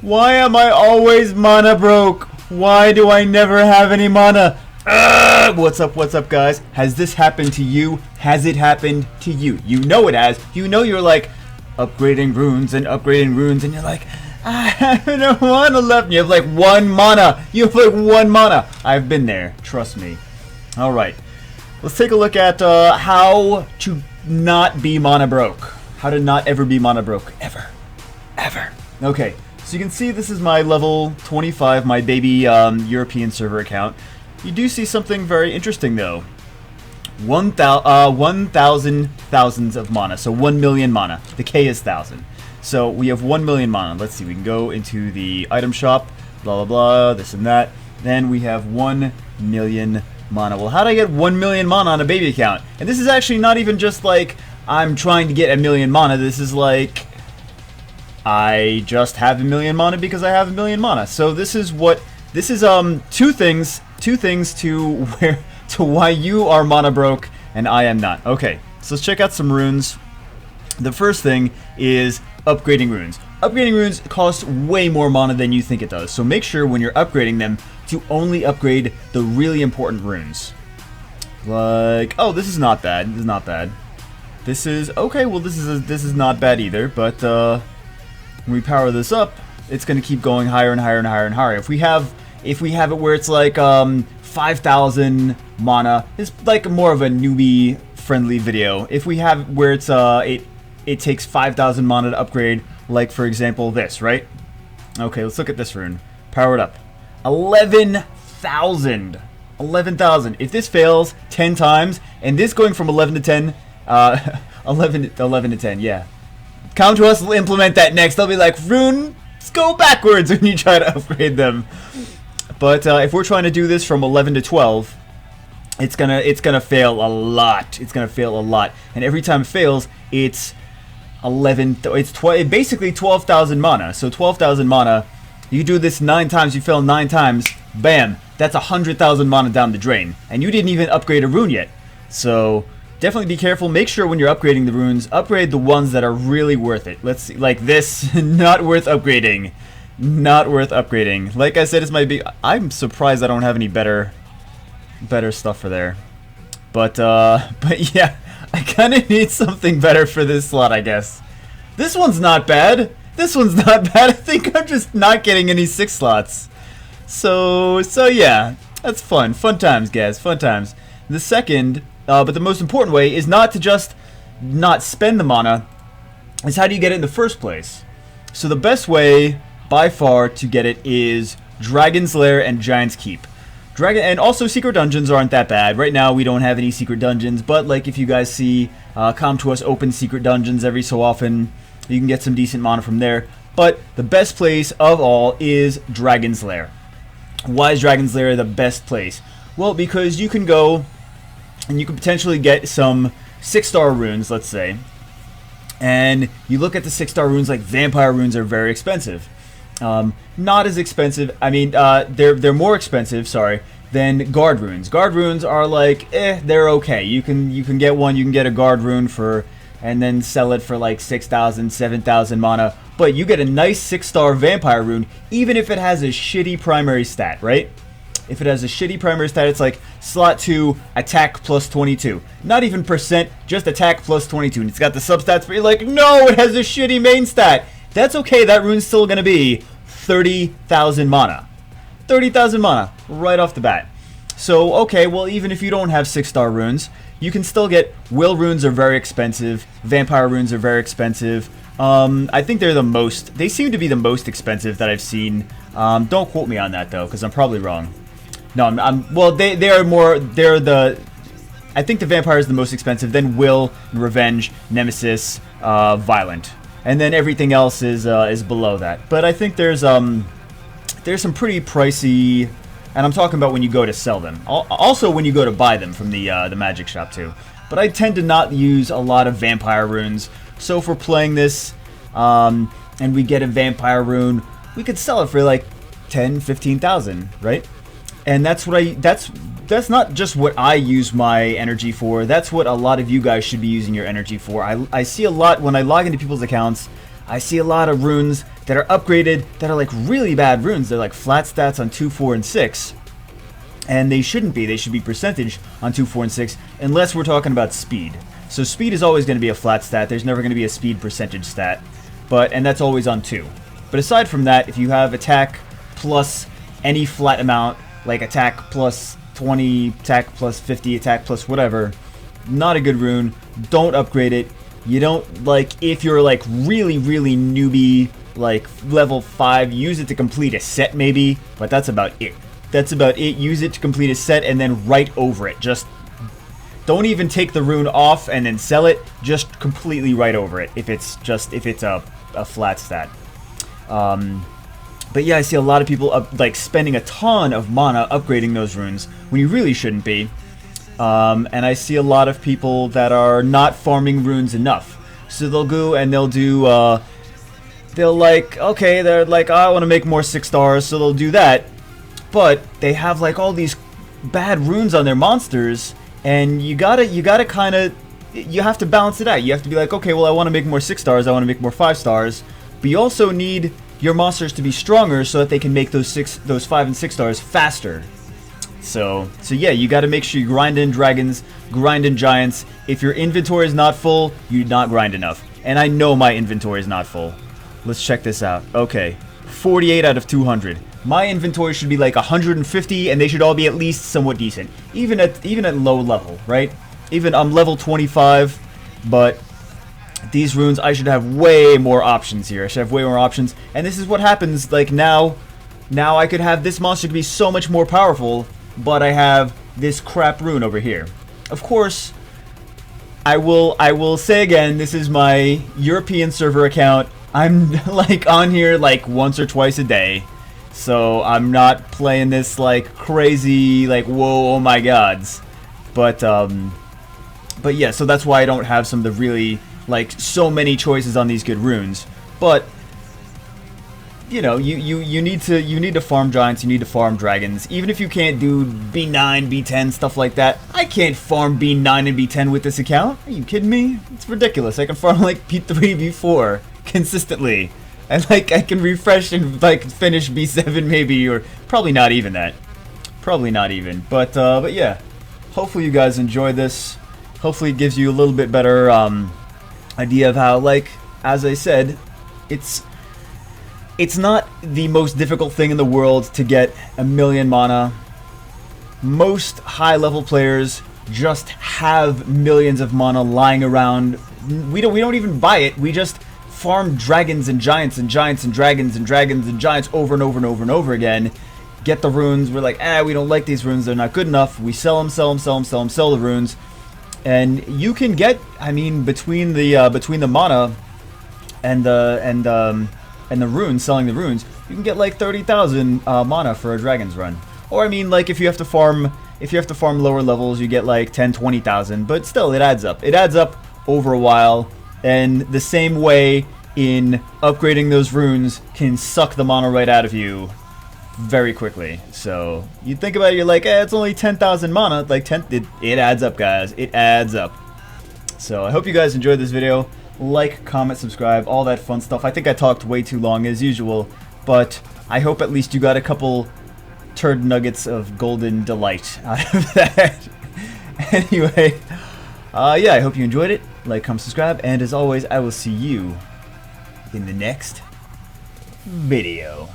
Why am I always mana broke? Why do I never have any mana? What's up, guys? Has this happened to you? Has it happened to you? You know it has. You know you're like upgrading runes, and you're like, I have no mana left. And you have like 1 mana. You have like 1 mana. I've been there. Trust me. Alright. Let's take a look at how to not be mana broke. How to not ever be mana broke. Ever. Okay. So you can see this is my level 25, my baby European server account. You do see something very interesting though. 1,000 thousands of mana. So 1 million mana. The K is 1,000. So we have 1 million mana. Let's see. We can go into the item shop. Blah, blah, blah. This and that. Then we have 1 million mana. Well, how do I get 1 million mana on a baby account? And this is actually not even just like I'm trying to get 1 million mana. This is like I just have 1 million mana because I have 1 million mana. So this is two things to why you are mana broke and I am not. Okay, so let's check out some runes. The first thing is upgrading runes. Upgrading runes cost way more mana than you think it does. So make sure when you're upgrading them to only upgrade the really important runes. Like, oh, this is not bad. This is not bad. This is okay. Well, this is not bad either. But when we power this up, it's going to keep going higher and higher and higher and higher. If we have it where it's like 5,000 mana, it's like more of a newbie friendly video. If we have where it's it takes 5,000 mana to upgrade, like for example this, right? Okay, let's look at this rune. Power it up. 11,000. 11,000. If this fails 10 times, and this going from 11 to 10, 11 to 10, yeah. Come to us, we'll implement that next. They'll be like, runes go backwards when you try to upgrade them. But if we're trying to do this from 11 to 12, it's gonna fail a lot. It's gonna fail a lot, and every time it fails, it's basically 12,000 mana. So 12,000 mana. You do this 9 times, you fail 9 times, bam, that's 100,000 mana down the drain. And you didn't even upgrade a rune yet. So definitely be careful. Make sure when you're upgrading the runes, upgrade the ones that are really worth it. Let's see, like this, not worth upgrading. Not worth upgrading. Like I said, it's my big... I'm surprised I don't have any better stuff for there. But yeah, I kind of need something better for this slot, I guess. This one's not bad. This one's not bad. I think I'm just not getting any 6 slots. So yeah, that's fun. Fun times, guys. Fun times. The second, but the most important way is not to just not spend the mana. Is how do you get it in the first place? So the best way, by far, to get it is Dragon's Lair and Giant's Keep. And also secret dungeons aren't that bad. Right now we don't have any secret dungeons, but like if you guys see Come To Us open secret dungeons every so often, you can get some decent mana from there. But the best place of all is Dragon's Lair. Why is Dragon's Lair the best place? Well, because you can go and you can potentially get some 6-star runes, let's say. And you look at the 6-star runes, like vampire runes are very expensive. Not as expensive, I mean, they're more expensive, sorry, than guard runes. Guard runes are like, they're okay. You can get one, you can get a guard rune for, and then sell it for like 6,000, 7,000 mana. But you get a nice 6-star vampire rune, even if it has a shitty primary stat, right? If it has a shitty primary stat, it's like slot 2, attack plus 22. Not even percent, just attack plus 22. And it's got the substats, but you're like, no, it has a shitty main stat. That's okay, that rune's still gonna be 30,000 mana. 30,000 mana, right off the bat. So, okay, well, even if you don't have 6-star runes, you can still get... Will runes are very expensive. Vampire runes are very expensive. I think they're the most... They seem to be the most expensive that I've seen. Don't quote me on that, though, because I'm probably wrong. No, well, they are more... They're the... I think the Vampire is the most expensive, then Will, Revenge, Nemesis, Violent. And then everything else is below that. But I think there's some pretty pricey... And I'm talking about when you go to sell them. Also when you go to buy them from the magic shop too. But I tend to not use a lot of vampire runes. So if we're playing this and we get a vampire rune, we could sell it for like 10, 15,000, right? And that's not just what I use my energy for. That's what a lot of you guys should be using your energy for. I see a lot when I log into people's accounts. I see a lot of runes that are upgraded that are like really bad runes. They're like flat stats on 2, 4, and 6. And they shouldn't be. They should be percentage on 2, 4, and 6, unless we're talking about speed. So speed is always going to be a flat stat. There's never going to be a speed percentage stat. And that's always on 2. But aside from that, if you have attack plus any flat amount, like attack plus 20, attack plus 50, attack plus whatever, not a good rune. Don't upgrade it. You don't, like, if you're like really, really newbie, like level 5, use it to complete a set maybe, but that's about it. That's about it. Use it to complete a set and then write over it. Just don't even take the rune off and then sell it. Just completely write over it if it's a flat stat. But yeah, I see a lot of people like spending a ton of mana upgrading those runes when you really shouldn't be. And I see a lot of people that are not farming runes enough. So they'll go and they'll do, they'll like, okay, they're like, oh, I want to make more 6 stars, so they'll do that. But they have like all these bad runes on their monsters, and you gotta kind of, you have to balance it out. You have to be like, okay, well, I want to make more 6 stars, I want to make more 5 stars, but you also need your monsters to be stronger so that they can make those 5 and 6 stars faster. So yeah, you got to make sure you grind in dragons, grind in giants. If your inventory is not full, you did not grind enough. And I know my inventory is not full. Let's check this out. Okay, 48 out of 200. My inventory should be like 150, and they should all be at least somewhat decent, even at low level, right? Even I'm level 25, but these runes, I should have way more options here. I should have way more options, and this is what happens. Like now I could have this monster could be so much more powerful, but I have this crap rune over here. Of course, I will say again, this is my European server account. I'm like on here like once or twice a day. So I'm not playing this like crazy, like whoa, oh my gods. But yeah, so that's why I don't have some of the really like so many choices on these good runes. But you know, you need to farm giants, you need to farm dragons. Even if you can't do B9, B10, stuff like that. I can't farm B9 and B10 with this account. Are you kidding me? It's ridiculous. I can farm like B3, B4 consistently. And like I can refresh and like finish B7 maybe, or probably not even that. Probably not even. But yeah. Hopefully you guys enjoy this. Hopefully it gives you a little bit better idea of how, like, as I said, it's not the most difficult thing in the world to get 1,000,000 mana. Most high level players just have millions of mana lying around. We don't even buy it. We just farm dragons and giants and giants and dragons and dragons and giants over and over and over and over again. Get the runes. We're like, we don't like these runes. They're not good enough. We sell them, sell the runes, and you can get. I mean, between the mana and the runes, selling the runes, you can get like 30,000 mana for a dragon's run. Or I mean, like if you have to farm lower levels, you get like 10, 20,000. But still, it adds up. It adds up over a while. And the same way in upgrading those runes can suck the mana right out of you very quickly. So you think about it, you're like, it's only 10,000 mana. Like it adds up, guys. It adds up. So I hope you guys enjoyed this video. Like, comment, subscribe, all that fun stuff. I think I talked way too long as usual, but I hope at least you got a couple turd nuggets of golden delight out of that. Anyway, yeah, I hope you enjoyed it. Like, comment, subscribe, and as always, I will see you in the next video.